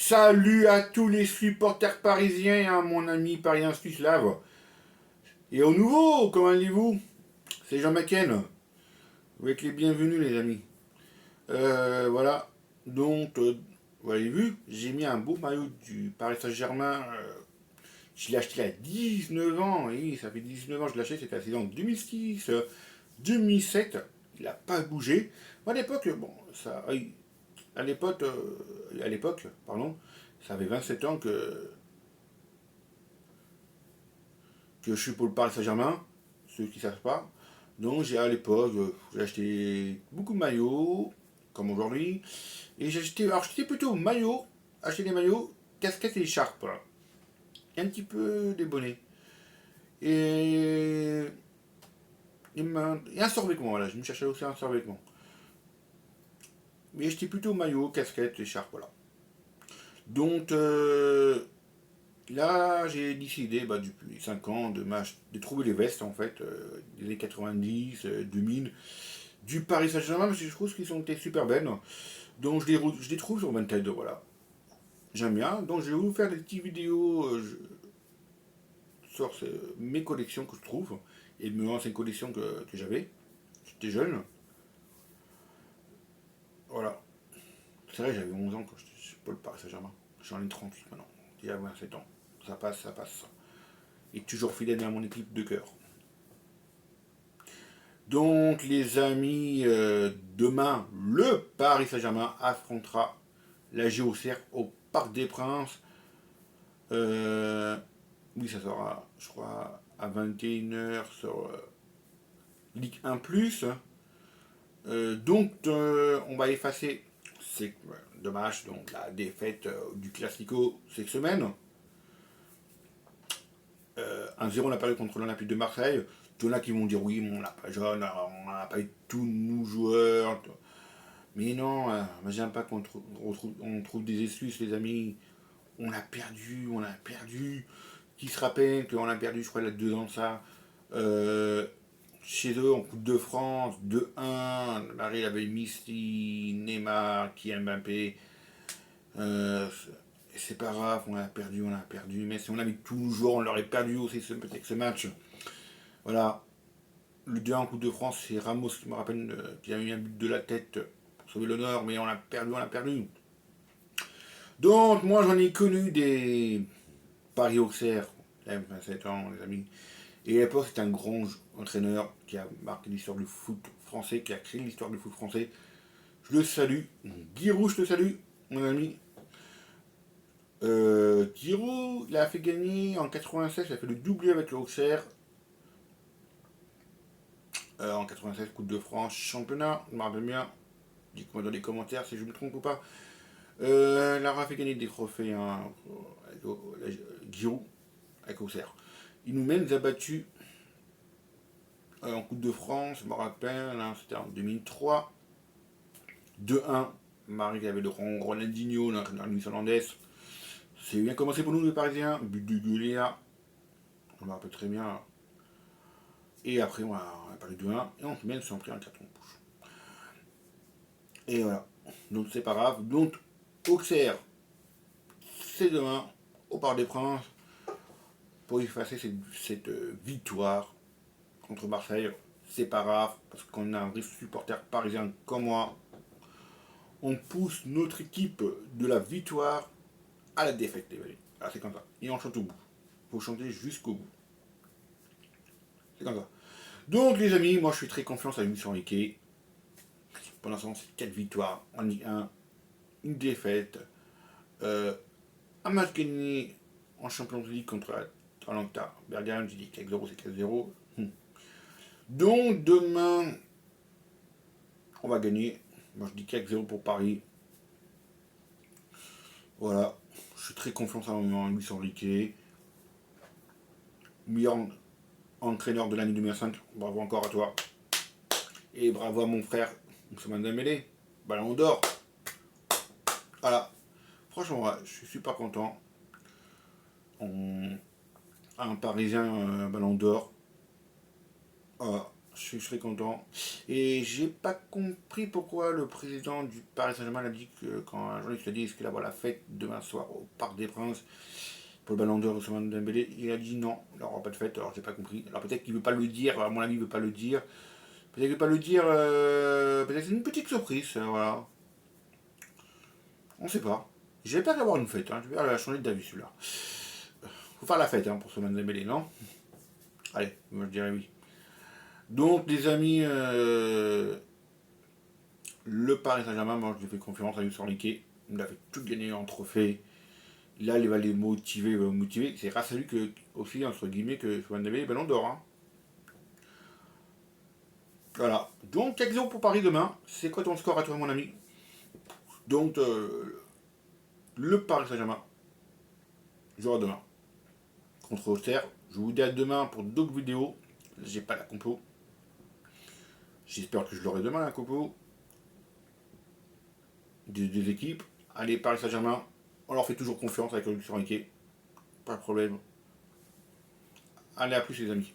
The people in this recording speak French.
Salut à tous les supporters parisiens et à mon ami parisien Suisse-Lave. Et au nouveau, comment allez-vous? C'est Jean McKen. Vous êtes les bienvenus les amis. Voilà. Donc, vous avez vu, j'ai mis un beau maillot du Paris Saint-Germain. Je l'ai acheté à 19 ans. Oui, ça fait 19 ans que je l'ai acheté. C'était la saison 2006, 2007. Il n'a pas bougé. À l'époque, bon, ça, oui, à l'époque, pardon, ça avait 27 ans que je suis pour le Paris Saint-Germain, ceux qui ne savent pas. Donc à l'époque, j'ai acheté beaucoup de maillots, comme aujourd'hui. Et j'étais plutôt maillots, acheter des maillots, casquettes et écharpes. Voilà. Et un petit peu des bonnets. Et, et un survêtement, voilà. Je me cherchais aussi un survêtement. Mais j'étais plutôt maillot, casquette, écharpe, voilà. Donc là, j'ai décidé, depuis 5 ans, de trouver les vestes, en fait, des années 90, 2000, du Paris Saint-Germain, parce que je trouve qu'ils sont été super belles. Donc je les trouve sur Vinted, voilà. J'aime bien. Donc je vais vous faire des petites vidéos sur mes collections que je trouve, et mes anciennes collections que j'avais. J'étais jeune. Voilà. C'est vrai, j'avais 11 ans quand j'étais pas le Paris Saint-Germain. J'en ai 38 maintenant. Il y a 27 ans. Ça passe, ça passe. Et toujours fidèle à mon équipe de cœur. Donc les amis, demain, le Paris Saint-Germain affrontera la GOCR au Parc des Princes. Oui, ça sera, je crois, à 21 h sur Ligue 1 +. On va effacer, c'est dommage, donc la défaite du Classico cette semaine. 1-0, on a perdu contre l'Olympique de Marseille. Il y en a qui vont dire oui, on n'a pas jeune, on n'a pas eu tous nos joueurs. Mais non, j'aime pas on trouve des excuses, les amis. On a perdu, on a perdu. Qui se rappelle qu'on a perdu, je crois, il y a 2 ans de ça. Euh, Chez eux, en Coupe de France, 2-1. Marie avait Misty, Neymar, Kylian Mbappé. Euh, c'est pas grave, on a perdu, on a perdu. Mais si on avait toujours, on l'aurait perdu aussi ce match. Voilà. Le 2 en Coupe de France, c'est Ramos qui me rappelle qu'il a eu un but de la tête pour sauver l'honneur, mais on a perdu, on a perdu. Donc, moi, j'en ai connu des Paris-Auxerre, il y a 27 ans, les amis. Et à l'époque, c'était un grand entraîneur qui a marqué l'histoire du foot français, qui a créé l'histoire du foot français. Je le salue. Giroud, je te salue, mon ami. Giroud, il a fait gagner en 96, il a fait le doublé avec le Auxerre. En 96, Coupe de France, championnat, je me rappelle bien. Dites-moi dans les commentaires si je me trompe ou pas. Il a fait gagner des trophées, hein, Giroud, avec Auxerre. Il nous mène, nous a battus en Coupe de France, je me rappelle, hein, c'était en 2003. 2-1. Marie avait le Ronaldinho, l'entraîneur Luis Hernandez. C'est bien commencé pour nous, les Parisiens. But de Guléa. On me rappelle très bien. Et après, on a parlé de 1. Et on se mène sans pris un carton de bouche. Et voilà. Donc, c'est pas grave. Donc, Auxerre, c'est demain, au Parc des Princes, pour effacer cette victoire contre Marseille. C'est pas grave, parce qu'on a un vrai supporter parisien comme moi. On pousse notre équipe de la victoire à la défaite, les amis. Ah, c'est comme ça. Et on chante au bout. Il faut chanter jusqu'au bout. C'est comme ça. Donc, les amis, moi je suis très confiant à l'émission Riquet. Pour l'instant, c'est 4 victoires en Ligue 1, une défaite, un match gagné en Champions League contre Atalanta Bergame. J'ai dit 4-0, c'est 4-0. Donc, demain, on va gagner. Moi je dis 4-0 pour Paris. Voilà. Je suis très confiant à l'émission Riquet. Meilleur entraîneur de l'année 2005. Bravo encore à toi. Et bravo à mon frère, Ousmane Dembélé, Ballon d'Or. Voilà. Franchement, ouais, je suis super content. Un Parisien Ballon d'Or. Voilà. Je serais content. Et j'ai pas compris pourquoi le président du Paris Saint-Germain a dit que quand un journaliste lui a dit qu'il va avoir la fête demain soir au Parc des Princes pour le Ballon d'Or de Ousmane Dembélé, il a dit non, il n'y aura pas de fête. Alors j'ai pas compris. Alors peut-être qu'il veut pas le dire. À mon avis, il veut pas le dire. Peut-être qu'il veut pas le dire. Peut-être c'est une petite surprise. Voilà. On sait pas. J'ai peur d'avoir une fête. Hein. Je vais changer d'avis celui-là. Faut faire la fête hein, pour Ousmane Dembélé, non? Allez, moi je dirais oui. Donc les amis, le Paris Saint-Germain, moi je lui fais confiance à Luis Enrique. Il a fait tout gagner en trophée. Là, il va les motiver, il va les motiver. C'est grâce à lui que, aussi, entre guillemets, que Ousmane Dembélé est ballon d'or. Hein. Voilà. Donc 4-0 pour Paris demain. C'est quoi ton score à toi, mon ami? Donc le Paris Saint-Germain jouera demain contre Auxerre. Je vous dis à demain pour d'autres vidéos. J'ai pas la compo. J'espère que je l'aurai demain, la compo des équipes. Allez, Paris Saint-Germain, on leur fait toujours confiance avec le Luis Enrique. Pas de problème. Allez, à plus les amis.